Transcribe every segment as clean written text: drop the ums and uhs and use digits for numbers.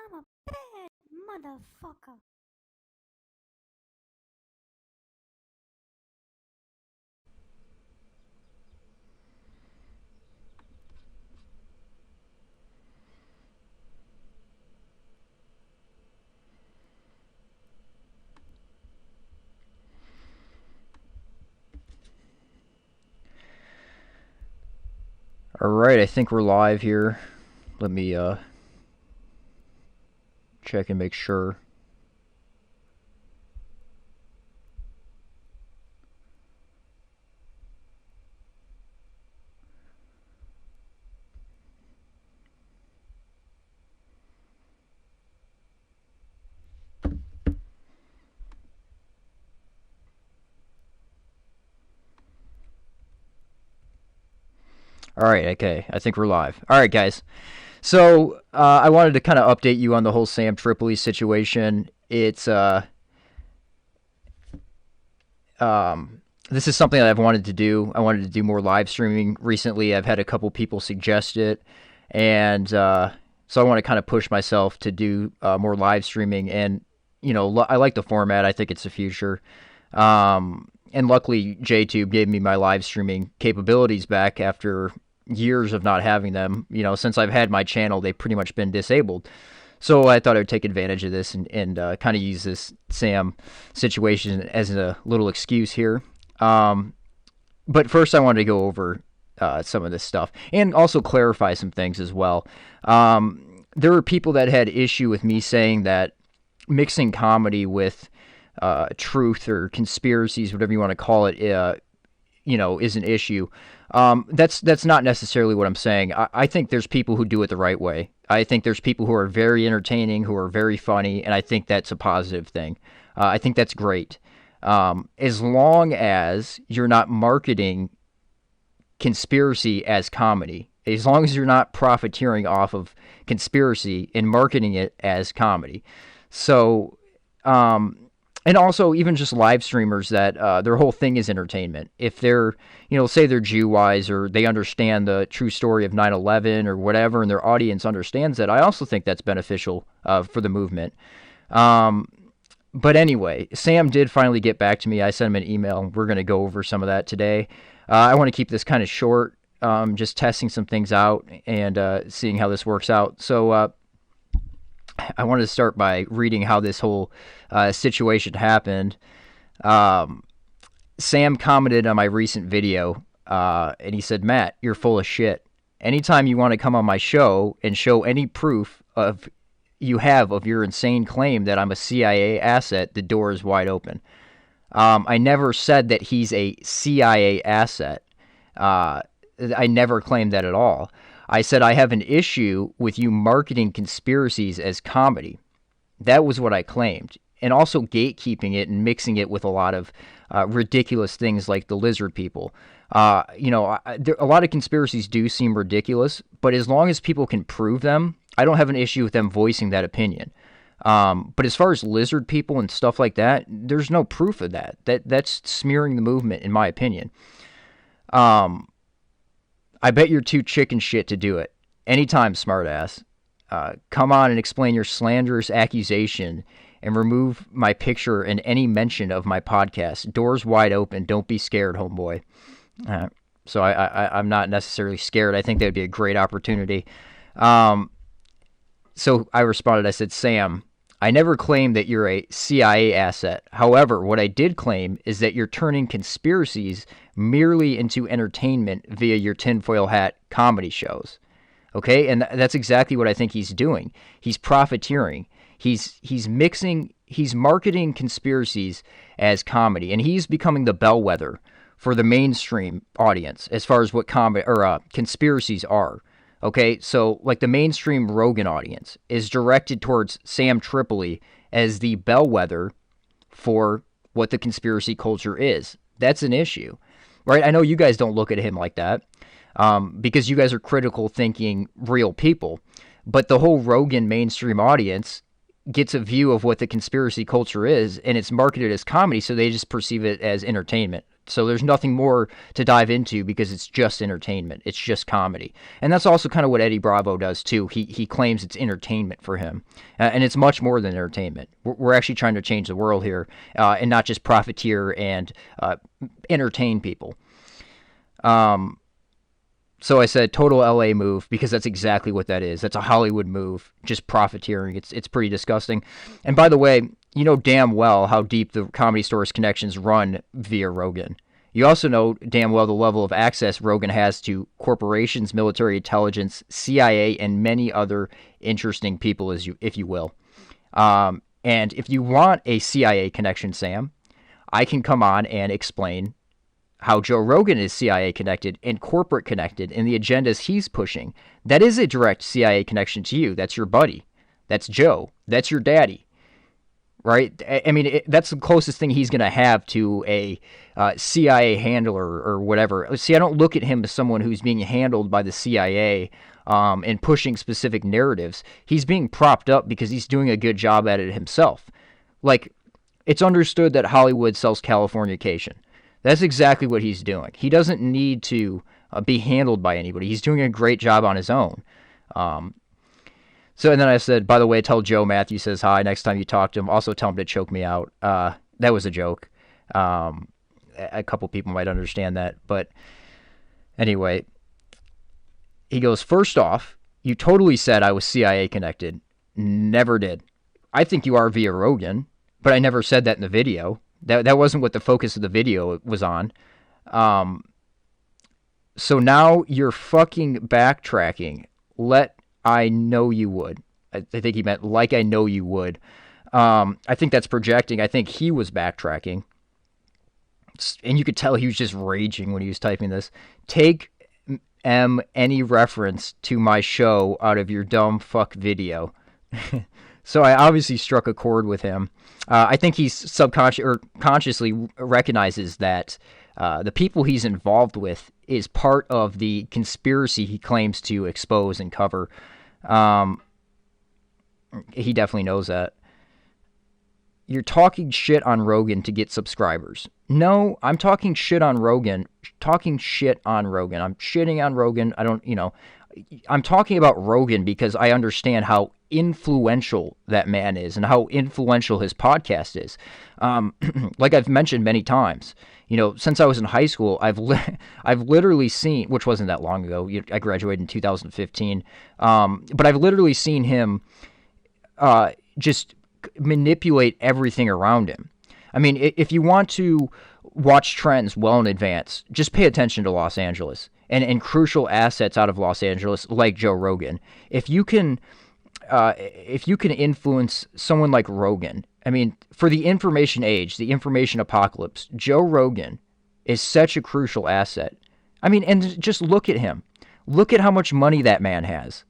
I'm a bad motherfucker. Alright, I think we're live here. Let me check and make sure. Alright, okay, I think we're live. Alright, guys. So, I wanted to kind of update you on the whole Sam Tripoli situation. It's, this is something that I've wanted to do. I wanted to do more live streaming recently. I've had a couple people suggest it, and so I want to kind of push myself to do more live streaming. And, you know, I like the format. I think it's the future. And luckily, JTube gave me my live streaming capabilities back after years of not having them. You know, since I've had my channel, they've pretty much been disabled. So I thought I would take advantage of this and kind of use this Sam situation as a little excuse here. But first, I wanted to go over some of this stuff and also clarify some things as well. There were people that had issue with me saying that mixing comedy with truth or conspiracies, whatever you want to call it, you know, is an issue. That's not necessarily what I'm saying. I think there's people who do it the right way. I think there's people who are very entertaining, who are very funny, and I think that's a positive thing. I think that's great. As long as you're not marketing conspiracy as comedy, as long as you're not profiteering off of conspiracy and marketing it as comedy. So, and also even just live streamers that their whole thing is entertainment. If they're, you know, say they're Jew-wise or they understand the true story of 9/11 or whatever, and their audience understands that, I also think that's beneficial for the movement. But anyway, Sam did finally get back to me. I sent him an email. We're going to go over some of that today. I want to keep this kind of short, just testing some things out and seeing how this works out. So I wanted to start by reading how this whole situation happened. Sam commented on my recent video, and he said, "Matt, you're full of shit. Anytime you want to come on my show and show any proof of you have of your insane claim that I'm a CIA asset, the door is wide open." I never said that he's a CIA asset. I never claimed that at all. I said I have an issue with you marketing conspiracies as comedy. That was what I claimed. And also gatekeeping it and mixing it with a lot of ridiculous things like the lizard people. You know, a lot of conspiracies do seem ridiculous, but as long as people can prove them, I don't have an issue with them voicing that opinion. But as far as lizard people and stuff like that, there's no proof of that. That's smearing the movement, in my opinion. I bet you're too chicken shit to do it. Anytime, smartass. Come on and explain your slanderous accusation and remove my picture and any mention of my podcast. Doors wide open. Don't be scared, homeboy. So I'm not necessarily scared. I think that would be a great opportunity. So I responded, I said, "Sam, I never claimed that you're a CIA asset. However, what I did claim is that you're turning conspiracies merely into entertainment via your tinfoil hat comedy shows." Okay, and that's exactly what I think he's doing. He's profiteering. He's marketing conspiracies as comedy, and he's becoming the bellwether for the mainstream audience as far as what conspiracies are. Okay, so like the mainstream Rogan audience is directed towards Sam Tripoli as the bellwether for what the conspiracy culture is. That's an issue, right? I know you guys don't look at him like that because you guys are critical thinking real people, but the whole Rogan mainstream audience gets a view of what the conspiracy culture is, and it's marketed as comedy, so they just perceive it as entertainment. So there's nothing more to dive into because it's just entertainment. It's just comedy. And that's also kind of what Eddie Bravo does too. He claims it's entertainment for him. And it's much more than entertainment. We're actually trying to change the world here and not just profiteer and entertain people. So I said total LA move because that's exactly what that is. That's a Hollywood move, just profiteering. It's pretty disgusting. And by the way, you know damn well how deep the Comedy Store's connections run via Rogan. You also know damn well the level of access Rogan has to corporations, military intelligence, CIA, and many other interesting people, if you will. And if you want a CIA connection, Sam, I can come on and explain how Joe Rogan is CIA connected and corporate connected in the agendas he's pushing. That is a direct CIA connection to you. That's your buddy. That's Joe. That's your daddy. Right? I mean, that's the closest thing he's going to have to a CIA handler or whatever. See, I don't look at him as someone who's being handled by the CIA and pushing specific narratives. He's being propped up because he's doing a good job at it himself. Like, it's understood that Hollywood sells Californication. That's exactly what he's doing. He doesn't need to be handled by anybody. He's doing a great job on his own. So, and then I said, by the way, tell Joe Matthew says hi next time you talk to him. Also tell him to choke me out. That was a joke. A couple people might understand that. But anyway, he goes, first off, you totally said I was CIA connected. Never did. I think you are via Rogan, but I never said that in the video. That wasn't what the focus of the video was on. So now you're fucking backtracking. I know you would. I think he meant like I know you would. I think that's projecting. I think he was backtracking. And you could tell he was just raging when he was typing this. Take any reference to my show out of your dumb fuck video. So I obviously struck a chord with him. I think he's consciously recognizes that the people he's involved with is part of the conspiracy he claims to expose and cover. He definitely knows that. You're talking shit on Rogan to get subscribers. No, I'm talking shit on Rogan. I'm shitting on Rogan. I'm talking about Rogan because I understand how influential that man is and how influential his podcast is. Like I've mentioned many times, since I was in high school, I've literally seen, which wasn't that long ago. I graduated in 2015. But I've literally seen him just manipulate everything around him. I mean, if you want to watch trends well in advance, just pay attention to Los Angeles and crucial assets out of Los Angeles, like Joe Rogan. If you can influence someone like Rogan, I mean, for the information age, the information apocalypse, Joe Rogan is such a crucial asset. I mean, and just look at him. Look at how much money that man has.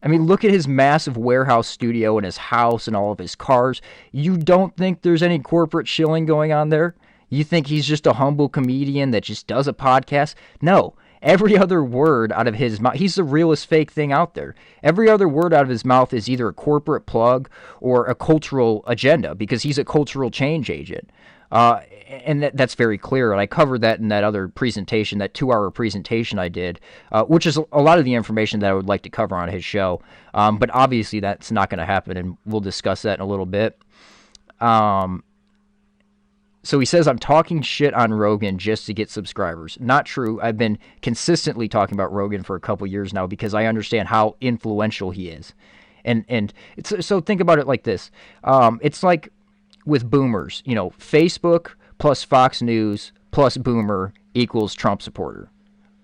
I mean, look at his massive warehouse studio and his house and all of his cars. You don't think there's any corporate shilling going on there? You think he's just a humble comedian that just does a podcast? No. Every other word out of his mouth, he's the realest fake thing out there. Every other word out of his mouth is either a corporate plug or a cultural agenda because he's a cultural change agent. And that's very clear. And I covered that in that other presentation, that 2-hour presentation I did, which is a lot of the information that I would like to cover on his show. But obviously that's not going to happen, and we'll discuss that in a little bit. So he says, I'm talking shit on Rogan just to get subscribers. Not true. I've been consistently talking about Rogan for a couple years now because I understand how influential he is. And so think about it like this. It's like with boomers, Facebook plus Fox News plus boomer equals Trump supporter.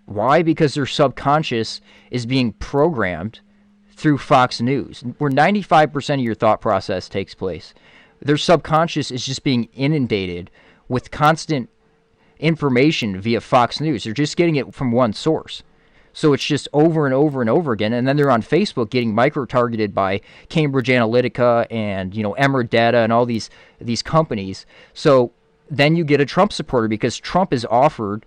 Why? Because their subconscious is being programmed through Fox News, where 95% of your thought process takes place. Their subconscious is just being inundated with constant information via Fox News. They're just getting it from one source. So it's just over and over and over again. And then they're on Facebook getting micro-targeted by Cambridge Analytica and, Emerald Data and all these companies. So then you get a Trump supporter because Trump is offered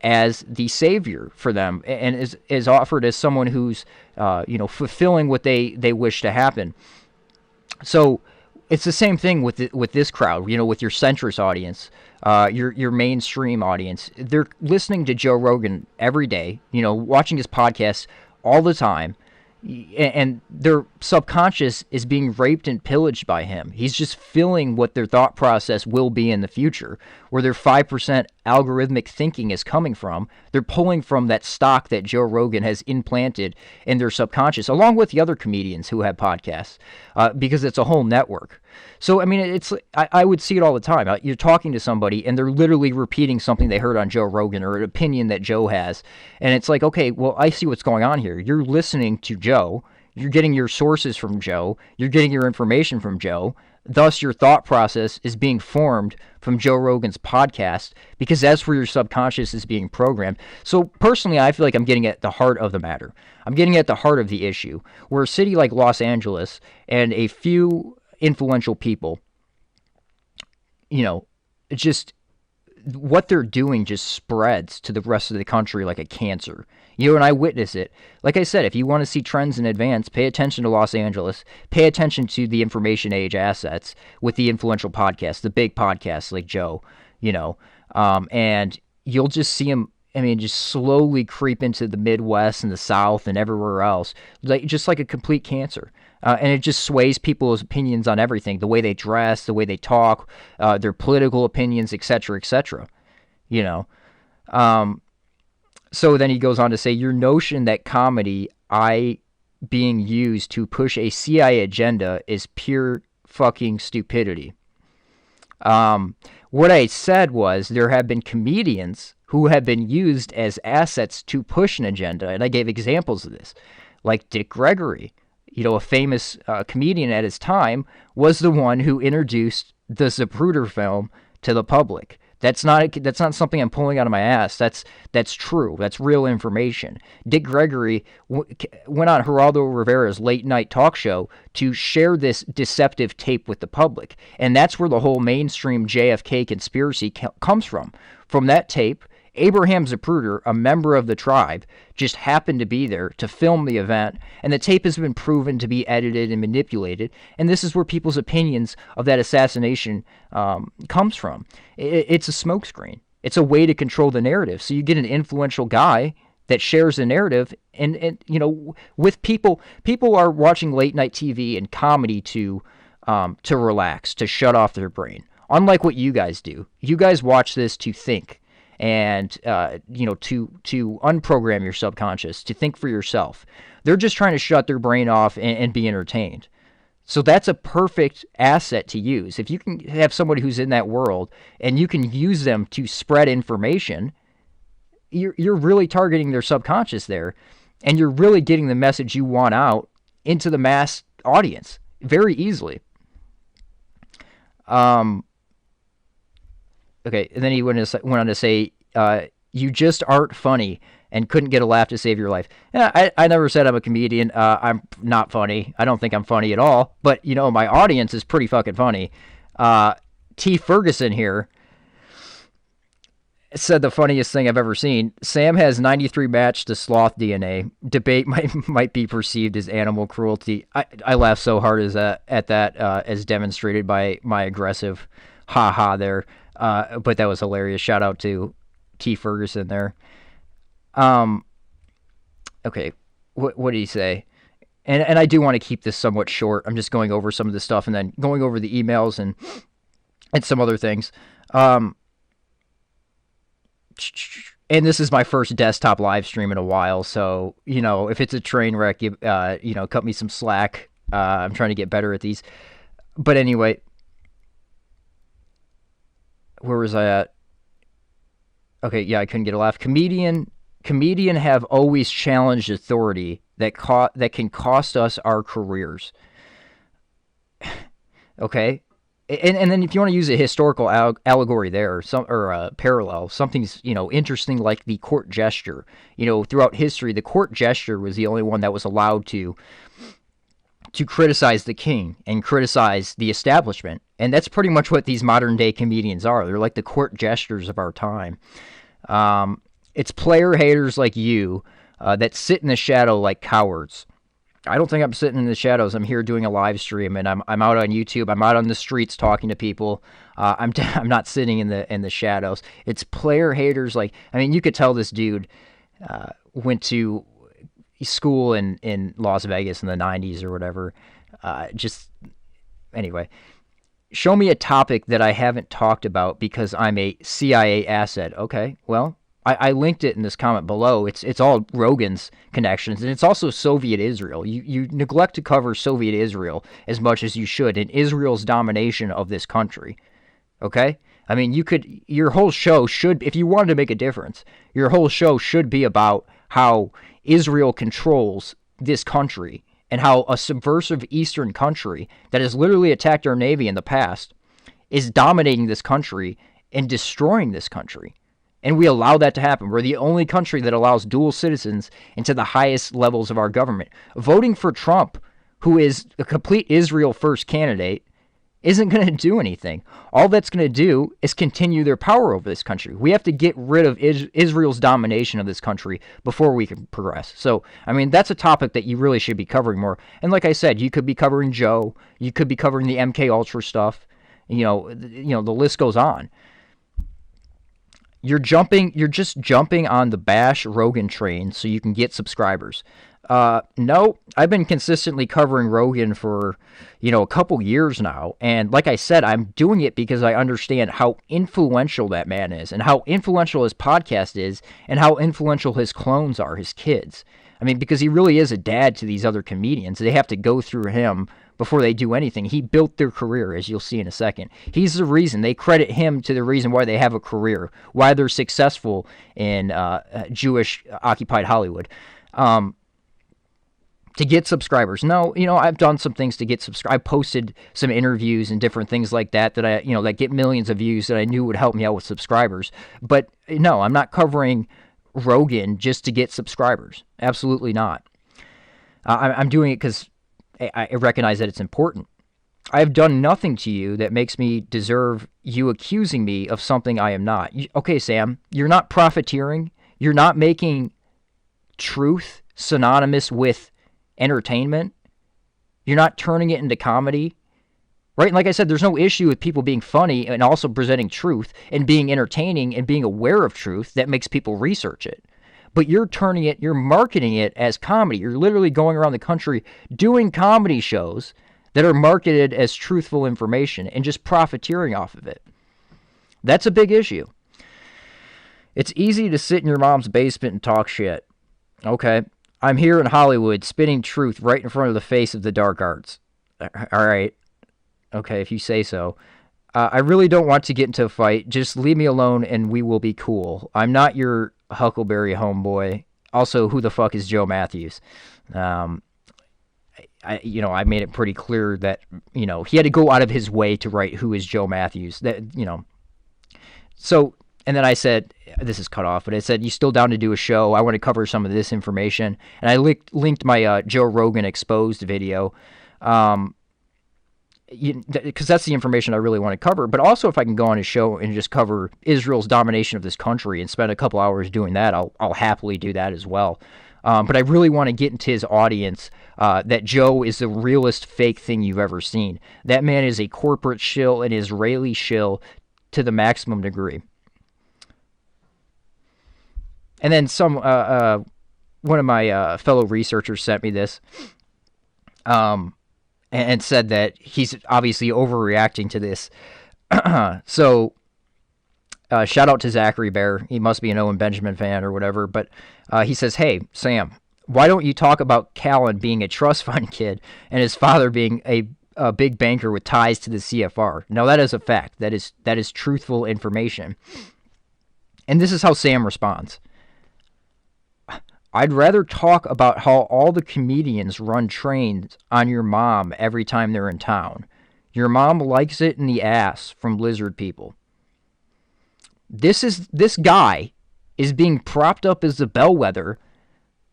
as the savior for them and is offered as someone who's, fulfilling what they wish to happen. So it's the same thing with this crowd, with your centrist audience. your mainstream audience, they're listening to Joe Rogan every day, watching his podcasts all the time, and their subconscious is being raped and pillaged by him. He's just filling what their thought process will be in the future, where their 5% algorithmic thinking is coming from. They're pulling from that stock that Joe Rogan has implanted in their subconscious, along with the other comedians who have podcasts, because it's a whole network. So, I mean, I would see it all the time. You're talking to somebody, and they're literally repeating something they heard on Joe Rogan or an opinion that Joe has. And it's like, okay, well, I see what's going on here. You're listening to Joe. You're getting your sources from Joe. You're getting your information from Joe. Thus, your thought process is being formed from Joe Rogan's podcast, because that's where your subconscious is being programmed. So, personally, I feel like I'm getting at the heart of the matter. I'm getting at the heart of the issue, where a city like Los Angeles and a few influential people, just what they're doing just spreads to the rest of the country like a cancer. And I witness it. Like I said, if you want to see trends in advance, pay attention to Los Angeles. Pay attention to the information age assets with the influential podcasts, the big podcasts like Joe, and you'll just see them, just slowly creep into the Midwest and the South and everywhere else, just like a complete cancer. And it just sways people's opinions on everything, the way they dress, the way they talk, their political opinions, etc., etc., So then he goes on to say, your notion that comedy being used to push a CIA agenda is pure fucking stupidity. What I said was there have been comedians who have been used as assets to push an agenda, and I gave examples of this, like Dick Gregory. A famous comedian at his time was the one who introduced the Zapruder film to the public. That's not something I'm pulling out of my ass. That's true. That's real information. Dick Gregory went on Geraldo Rivera's late night talk show to share this deceptive tape with the public, and that's where the whole mainstream JFK conspiracy comes from. From that tape, Abraham Zapruder, a member of the tribe, just happened to be there to film the event, and the tape has been proven to be edited and manipulated, and this is where people's opinions of that assassination comes from. It's a smokescreen. It's a way to control the narrative. So you get an influential guy that shares the narrative, and with people are watching late night TV and comedy to relax, to shut off their brain. Unlike what you guys do. You guys watch this to think. And, to unprogram your subconscious, to think for yourself. They're just trying to shut their brain off and be entertained. So that's a perfect asset to use. If you can have somebody who's in that world and you can use them to spread information, you're really targeting their subconscious there, and you're really getting the message you want out into the mass audience very easily. Okay, and then he went on to say, you just aren't funny and couldn't get a laugh to save your life. Yeah, I never said I'm a comedian. I'm not funny. I don't think I'm funny at all. But, my audience is pretty fucking funny. T. Ferguson here said the funniest thing I've ever seen. Sam has 93 matched to sloth DNA. Debate might be perceived as animal cruelty. I laugh so hard at that, as demonstrated by my aggressive ha-ha there. But that was hilarious. Shout out to T. Ferguson there. Okay, what did he say? And I do want to keep this somewhat short. I'm just going over some of the stuff and then going over the emails and some other things. And this is my first desktop live stream in a while, so, if it's a train wreck, cut me some slack. I'm trying to get better at these. But anyway, where was I at? Okay, yeah, I couldn't get a laugh. Comedian have always challenged authority that can cost us our careers. Okay, and then if you want to use a historical allegory there, or a parallel, something's interesting like the court gesture. Throughout history, the court gesture was the only one that was allowed to criticize the king and criticize the establishment. And that's pretty much what these modern-day comedians are. They're like the court gestures of our time. It's player haters like you that sit in the shadow like cowards. I don't think I'm sitting in the shadows. I'm here doing a live stream, and I'm out on YouTube. I'm out on the streets talking to people. I'm not sitting in the shadows. It's player haters. Like, I mean, you could tell this dude went to school in Las Vegas in the 90s or whatever. Anyway, show me a topic that I haven't talked about because I'm a CIA asset. Okay, well, I linked it in this comment below. It's all Rogan's connections, and it's also Soviet Israel. You neglect to cover Soviet Israel as much as you should, and Israel's domination of this country. Okay? I mean, your whole show should, if you wanted to make a difference, your whole show should be about how Israel controls this country and how a subversive Eastern country that has literally attacked our Navy in the past is dominating this country and destroying this country. And we allow that to happen. We're the only country that allows dual citizens into the highest levels of our government. Voting for Trump, who is a complete Israel first candidate, isn't going to do anything. All that's going to do is continue their power over this country. We have to get rid of Israel's domination of this country before we can progress. So, I mean, that's a topic that you really should be covering more. And like I said, you could be covering Joe. You could be covering the MK Ultra stuff. You know, the list goes on. You're just jumping on the bash Rogan train so you can get subscribers. No, I've been consistently covering Rogan for, a couple years now. And like I said, I'm doing it because I understand how influential that man is and how influential his podcast is and how influential his clones are, his kids. I mean, because he really is a dad to these other comedians. They have to go through him before they do anything. He built their career, as you'll see in a second. He's the reason. They credit him to the reason why they have a career, why they're successful in Jewish-occupied Hollywood. To get subscribers. No, I've done some things to get subscribers. I posted some interviews and different things like that that get millions of views that I knew would help me out with subscribers. But no, I'm not covering Rogan just to get subscribers. Absolutely not. I'm doing it because I recognize that it's important. I have done nothing to you that makes me deserve you accusing me of something I am not. Okay, Sam, you're not profiteering. You're not making truth synonymous with entertainment. You're not turning it into comedy. Right? And like I said, there's no issue with people being funny and also presenting truth and being entertaining and being aware of truth that makes people research it. But you're marketing it as comedy. You're literally going around the country doing comedy shows that are marketed as truthful information and just profiteering off of it. That's a big issue. It's easy to sit in your mom's basement and talk shit. Okay, I'm here in Hollywood spitting truth right in front of the face of the dark arts. All right. Okay, if you say so. I really don't want to get into a fight. Just leave me alone and we will be cool. I'm not your Huckleberry homeboy. Also, who the fuck is Joe Matthews? I made it pretty clear that, he had to go out of his way to write who is Joe Matthews. So, and then I said, this is cut off, but I said, you still down to do a show? I want to cover some of this information. And I linked my Joe Rogan Exposed video. Because that's the information I really want to cover. But also, if I can go on his show and just cover Israel's domination of this country and spend a couple hours doing that, I'll happily do that as well. But I really want to get into his audience that Joe is the realest fake thing you've ever seen. That man is a corporate shill, an Israeli shill to the maximum degree. And then one of my fellow researchers sent me this. And said that he's obviously overreacting to this. So, shout out to Zachary Bear. He must be an Owen Benjamin fan or whatever. But he says, hey, Sam, why don't you talk about Callan being a trust fund kid and his father being a big banker with ties to the CFR? Now, that is a fact. That is truthful information. And this is how Sam responds. I'd rather talk about how all the comedians run trains on your mom every time they're in town. Your mom likes it in the ass from lizard people. This guy is being propped up as the bellwether.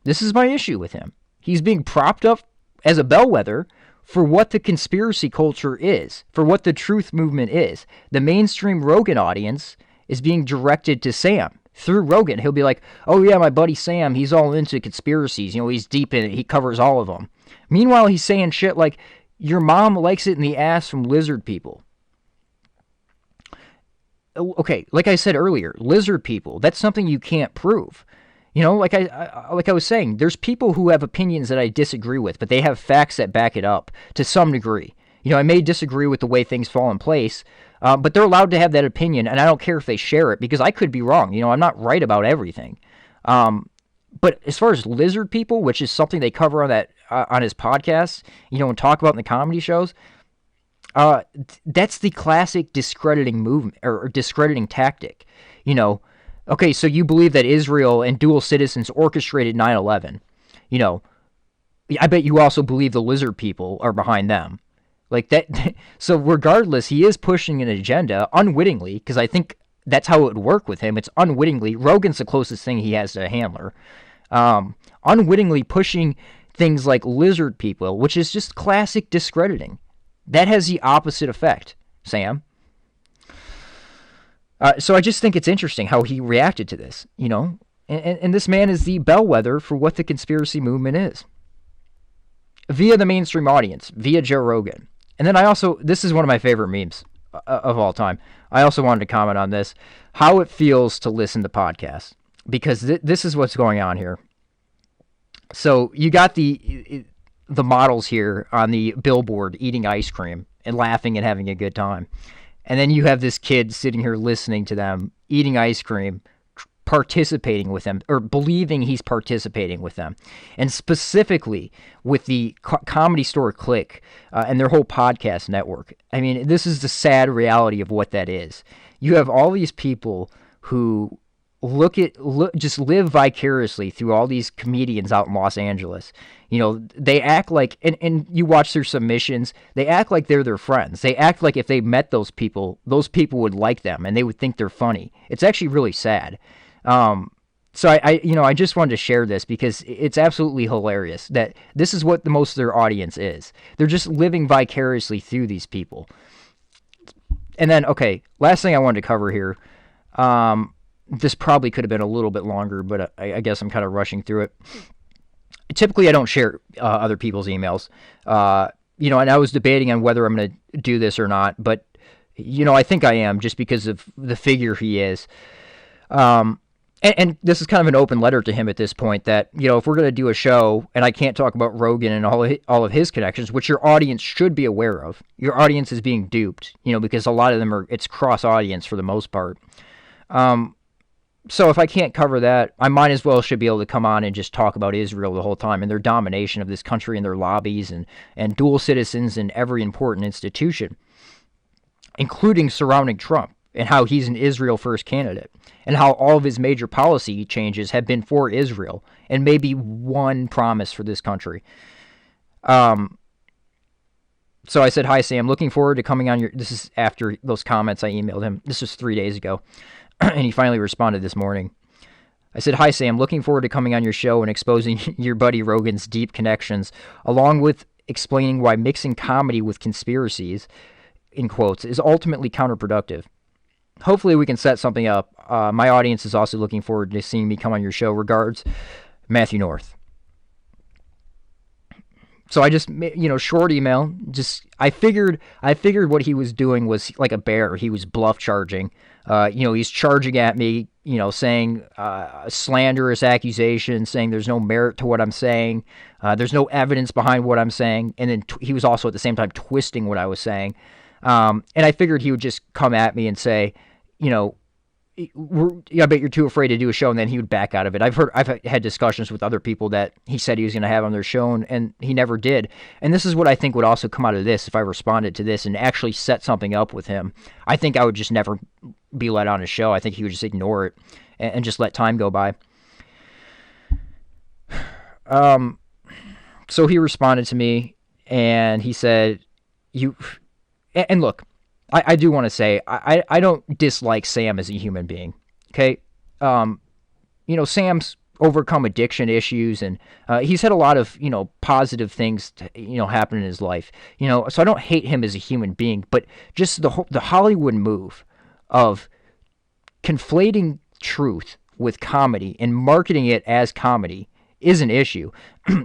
This is my issue with him. He's being propped up as a bellwether for what the conspiracy culture is, for what the truth movement is. The mainstream Rogan audience is being directed to Sam. Through Rogan, he'll be like, oh yeah, my buddy Sam, he's all into conspiracies. He's deep in it. He covers all of them. Meanwhile, he's saying shit like, your mom likes it in the ass from lizard people. Okay, like I said earlier, lizard people, that's something you can't prove. Like I was saying, there's people who have opinions that I disagree with, but they have facts that back it up to some degree. I may disagree with the way things fall in place, but they're allowed to have that opinion, and I don't care if they share it, because I could be wrong. I'm not right about everything. But as far as lizard people, which is something they cover on his podcast, and talk about in the comedy shows, that's the classic discrediting movement or discrediting tactic. Okay, so you believe that Israel and dual citizens orchestrated 9/11. I bet you also believe the lizard people are behind them. Like that. So regardless, he is pushing an agenda unwittingly, because I think that's how it would work with him. It's unwittingly. Rogan's the closest thing he has to a handler. Unwittingly pushing things like lizard people, which is just classic discrediting. That has the opposite effect, Sam. So I just think it's interesting how he reacted to this, and this man is the bellwether for what the conspiracy movement is. Via the mainstream audience, via Joe Rogan. And then this is one of my favorite memes of all time. I also wanted to comment on this, how it feels to listen to podcasts, because this is what's going on here. So you got the models here on the billboard eating ice cream and laughing and having a good time. And then you have this kid sitting here listening to them, eating ice cream, participating with them, or believing he's participating with them. And specifically with the Comedy Store Click and their whole podcast network. I mean, this is the sad reality of what that is. You have all these people who just live vicariously through all these comedians out in Los Angeles. They act like, and you watch their submissions, they act like they're their friends. They act like if they met those people would like them and they would think they're funny. It's actually really sad. So I just wanted to share this because it's absolutely hilarious that this is what most of their audience is. They're just living vicariously through these people. And then, okay, last thing I wanted to cover here. This probably could have been a little bit longer, but I guess I'm kind of rushing through it. Typically, I don't share other people's emails. And I was debating on whether I'm going to do this or not, but, I think I am just because of the figure he is. And this is kind of an open letter to him at this point that, if we're going to do a show and I can't talk about Rogan and all of his connections, which your audience should be aware of, your audience is being duped, because a lot of them it's cross audience for the most part. So if I can't cover that, I might as well should be able to come on and just talk about Israel the whole time and their domination of this country and their lobbies and dual citizens in every important institution, including surrounding Trump and how he's an Israel first candidate and how all of his major policy changes have been for Israel and maybe one promise for this country. So I said, hi, Sam, looking forward to coming on this is after those comments I emailed him. This was 3 days ago. And he finally responded this morning. I said, hi, Sam, looking forward to coming on your show and exposing your buddy Rogan's deep connections, along with explaining why mixing comedy with conspiracies, in quotes, is ultimately counterproductive. Hopefully we can set something up. My audience is also looking forward to seeing me come on your show. Regards, Matthew North. So I just, short email, I figured what he was doing was like a bear. He was bluff charging. He's charging at me, saying slanderous accusations, saying there's no merit to what I'm saying. There's no evidence behind what I'm saying. And then he was also at the same time twisting what I was saying. And I figured he would just come at me and say, I bet you're too afraid to do a show, and then he would back out of it. I've had discussions with other people that he said he was going to have on their show, and he never did. And this is what I think would also come out of this if I responded to this and actually set something up with him. I think I would just never be let on his show. I think he would just ignore it and just let time go by. So he responded to me, and he said, and look, I do want to say, I don't dislike Sam as a human being, okay? Sam's overcome addiction issues, and he's had a lot of, positive things, happen in his life, so I don't hate him as a human being, but just the Hollywood move of conflating truth with comedy and marketing it as comedy is an issue.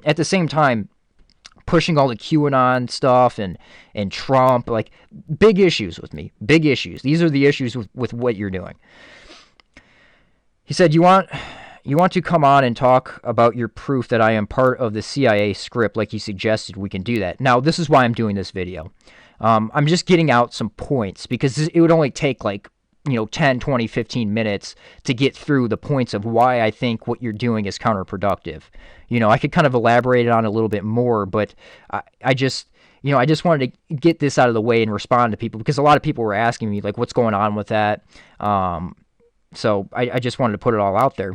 At the same time, pushing all the QAnon stuff and Trump, like big issues with me, big issues. These are the issues with what you're doing. He said, you want to come on and talk about your proof that I am part of the CIA script like you suggested. We can do that. Now, this is why I'm doing this video. I'm just getting out some points because it would only take like, 10, 20, 15 minutes to get through the points of why I think what you're doing is counterproductive. I could kind of elaborate on it a little bit more, but I just wanted to get this out of the way and respond to people because a lot of people were asking me, like, what's going on with that? So I just wanted to put it all out there.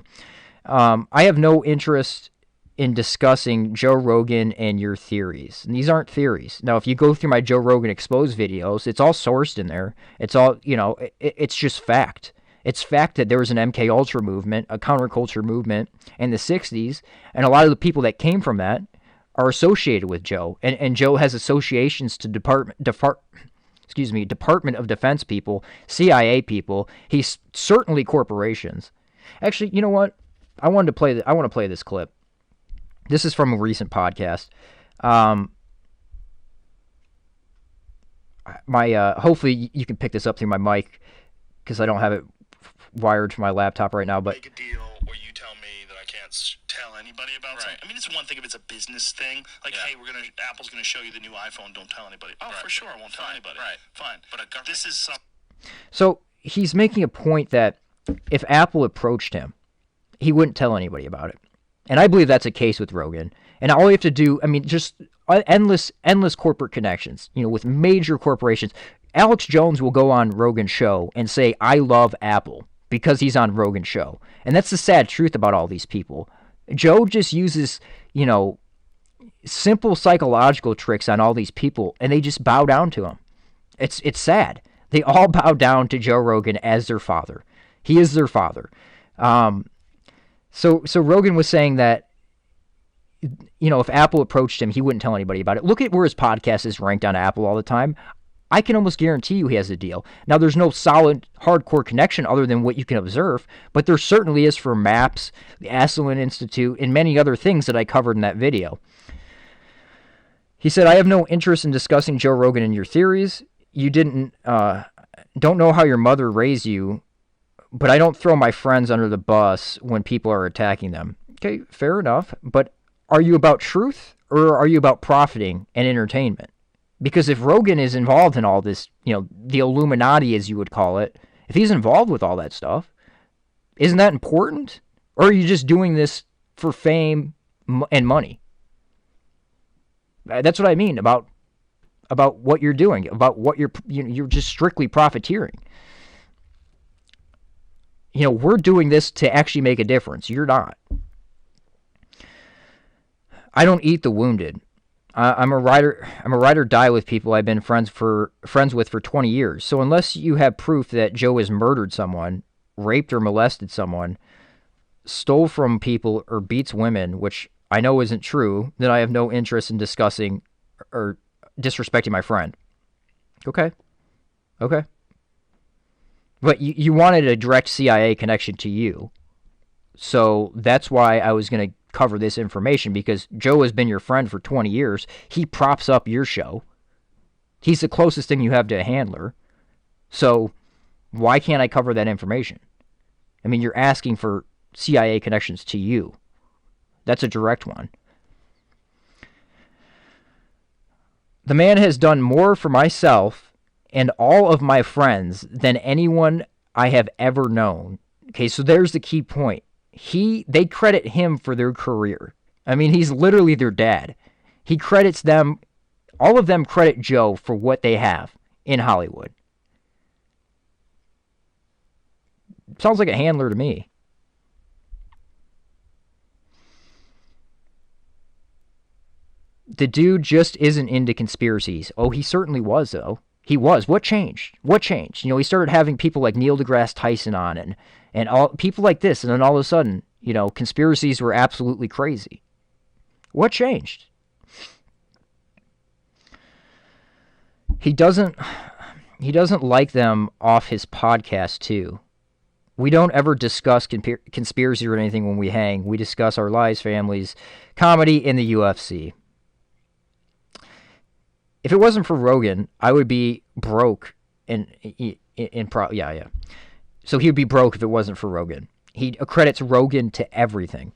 I have no interest in discussing Joe Rogan and your theories. And these aren't theories. Now, if you go through my Joe Rogan Exposed videos, it's all sourced in there. It's all, it's just fact. It's fact that there was an MK Ultra movement, a counterculture movement in the 60s, and a lot of the people that came from that are associated with Joe. And Joe has associations to Department of Defense people, CIA people. He's certainly corporations. Actually, you know what? I want to play this clip. This is from a recent podcast. Hopefully you can pick this up through my mic because I don't have it wired to my laptop right now. But make a deal where you tell me that I can't tell anybody about something. I mean, it's one thing if it's a business thing, like, hey, Apple's gonna show you the new iPhone. Don't tell anybody. Oh, for sure, I won't tell anybody. Right, fine. But this is some. So he's making a point that if Apple approached him, he wouldn't tell anybody about it. And I believe that's a case with Rogan. And all you have to do, just endless corporate connections, with major corporations. Alex Jones will go on Rogan's show and say, I love Apple, because he's on Rogan's show. And that's the sad truth about all these people. Joe just uses, simple psychological tricks on all these people, and they just bow down to him. It's sad. They all bow down to Joe Rogan as their father. He is their father. So Rogan was saying that, if Apple approached him, he wouldn't tell anybody about it. Look at where his podcast is ranked on Apple all the time. I can almost guarantee you he has a deal. Now, there's no solid, hardcore connection other than what you can observe, but there certainly is for MAPS, the Assassination Institute, and many other things that I covered in that video. He said, I have no interest in discussing Joe Rogan and your theories. You don't know how your mother raised you, but I don't throw my friends under the bus when people are attacking them. Okay, fair enough. But are you about truth or are you about profiting and entertainment? Because if Rogan is involved in all this, the Illuminati, as you would call it, if he's involved with all that stuff, isn't that important? Or are you just doing this for fame and money? That's what I mean about what you're doing, about what you're just strictly profiteering. We're doing this to actually make a difference. You're not. I don't eat the wounded. I'm a ride or die with people I've been friends with for 20 years. So unless you have proof that Joe has murdered someone, raped or molested someone, stole from people, or beats women, which I know isn't true, then I have no interest in discussing or disrespecting my friend. Okay. But you wanted a direct CIA connection to you. So that's why I was going to cover this information, because Joe has been your friend for 20 years. He props up your show. He's the closest thing you have to a handler. So why can't I cover that information? You're asking for CIA connections to you. That's a direct one. The man has done more for myself and all of my friends than anyone I have ever known. Okay, so there's the key point. They credit him for their career. He's literally their dad. He credits them, all of them credit Joe for what they have in Hollywood. Sounds like a handler to me. The dude just isn't into conspiracies. Oh, he certainly was, though. He was. What changed? He started having people like Neil deGrasse Tyson on and all people like this, and then all of a sudden, conspiracies were absolutely crazy. What changed? He doesn't like them off his podcast too. We don't ever discuss conspiracy or anything when we hang. We discuss our lives, families, comedy, and the UFC. If it wasn't for Rogan, I would be broke yeah. So he would be broke if it wasn't for Rogan. He accredits Rogan to everything.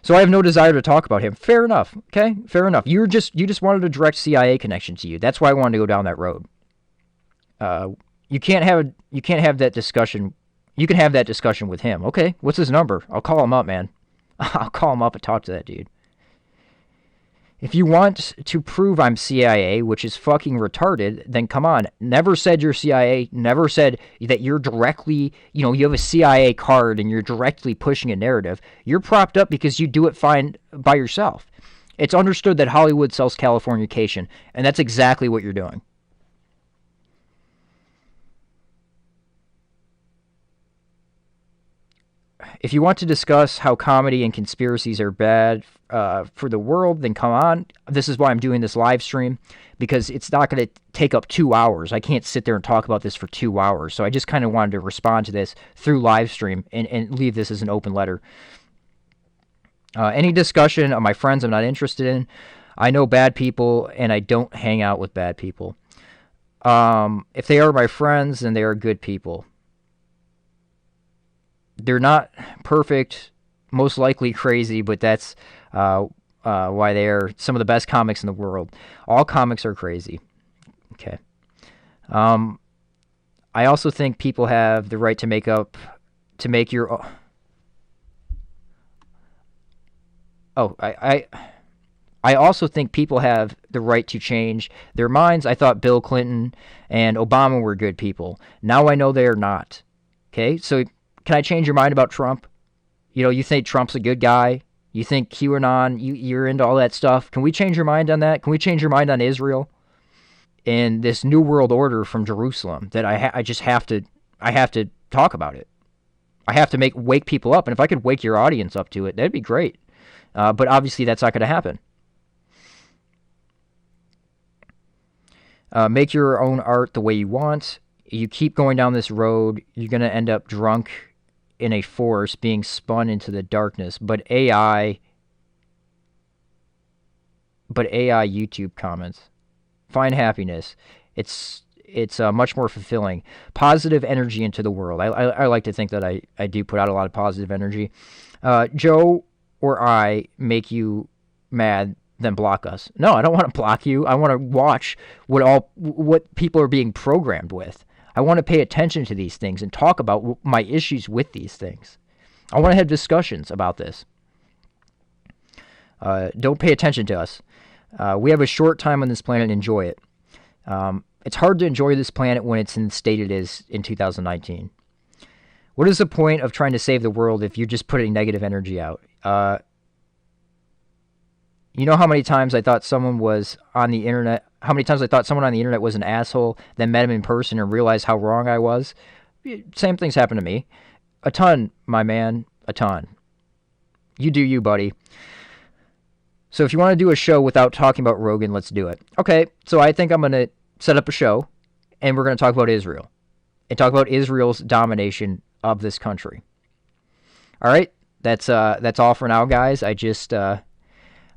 So I have no desire to talk about him. Fair enough. Okay? Fair enough. You just wanted a direct CIA connection to you. That's why I wanted to go down that road. You can't have that discussion. You can have that discussion with him. Okay, what's his number? I'll call him up, man. I'll call him up and talk to that dude. If you want to prove I'm CIA, which is fucking retarded, then come on. Never said you're CIA. Never said that you're directly, you have a CIA card and you're directly pushing a narrative. You're propped up because you do it fine by yourself. It's understood that Hollywood sells Californication, and that's exactly what you're doing. If you want to discuss how comedy and conspiracies are bad for the world, then come on. This is why I'm doing this live stream, because it's not going to take up 2 hours. I can't sit there and talk about this for 2 hours. So I just kind of wanted to respond to this through live stream and leave this as an open letter. Any discussion of my friends I'm not interested in. I know bad people, and I don't hang out with bad people. If they are my friends, then they are good people. They're not perfect, most likely crazy, but that's why they are some of the best comics in the world. All comics are crazy. Okay. I also think people have the right to make your... I also think people have the right to change their minds. I thought Bill Clinton and Obama were good people. Now I know they are not. Okay, so... Can I change your mind about Trump? You think Trump's a good guy? You think QAnon, you're into all that stuff? Can we change your mind on that? Can we change your mind on Israel? And this New World Order from Jerusalem that I have to talk about it. I have to wake people up. And if I could wake your audience up to it, that'd be great. But obviously that's not going to happen. Make your own art the way you want. You keep going down this road, you're going to end up drunk in a force being spun into the darkness. But AI YouTube comments. Find happiness. It's much more fulfilling. Positive energy into the world. I like to think that I do put out a lot of positive energy. Joe or I make you mad, then block us. No, I don't want to block you. I want to watch what people are being programmed with. I want to pay attention to these things and talk about my issues with these things. I want to have discussions about this. Don't pay attention to us. We have a short time on this planet and enjoy it. It's hard to enjoy this planet when it's in the state it is in 2019. What is the point of trying to save the world if you're just putting negative energy out? You know how many times I thought someone was on the internet... How many times I thought someone on the internet was an asshole, then met him in person and realized how wrong I was? Same things happened to me. A ton, my man. A ton. You do you, buddy. So if you want to do a show without talking about Rogan, let's do it. Okay, so I think I'm going to set up a show, and we're going to talk about Israel. And talk about Israel's domination of this country. All right? That's all for now, guys. I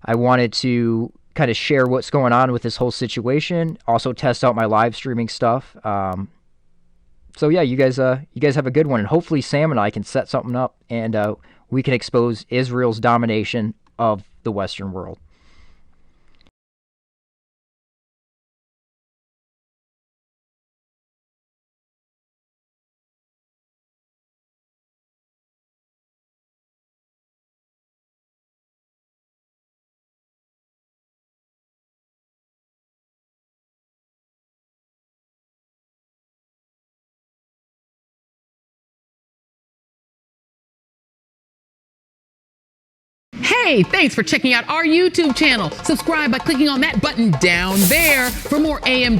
wanted to kind of share what's going on with this whole situation. Also test out my live streaming stuff. So yeah, you guys have a good one, and hopefully Sam and I can set something up, and we can expose Israel's domination of the Western world. Hey, thanks for checking out our YouTube channel. Subscribe by clicking on that button down there for more AM Joy.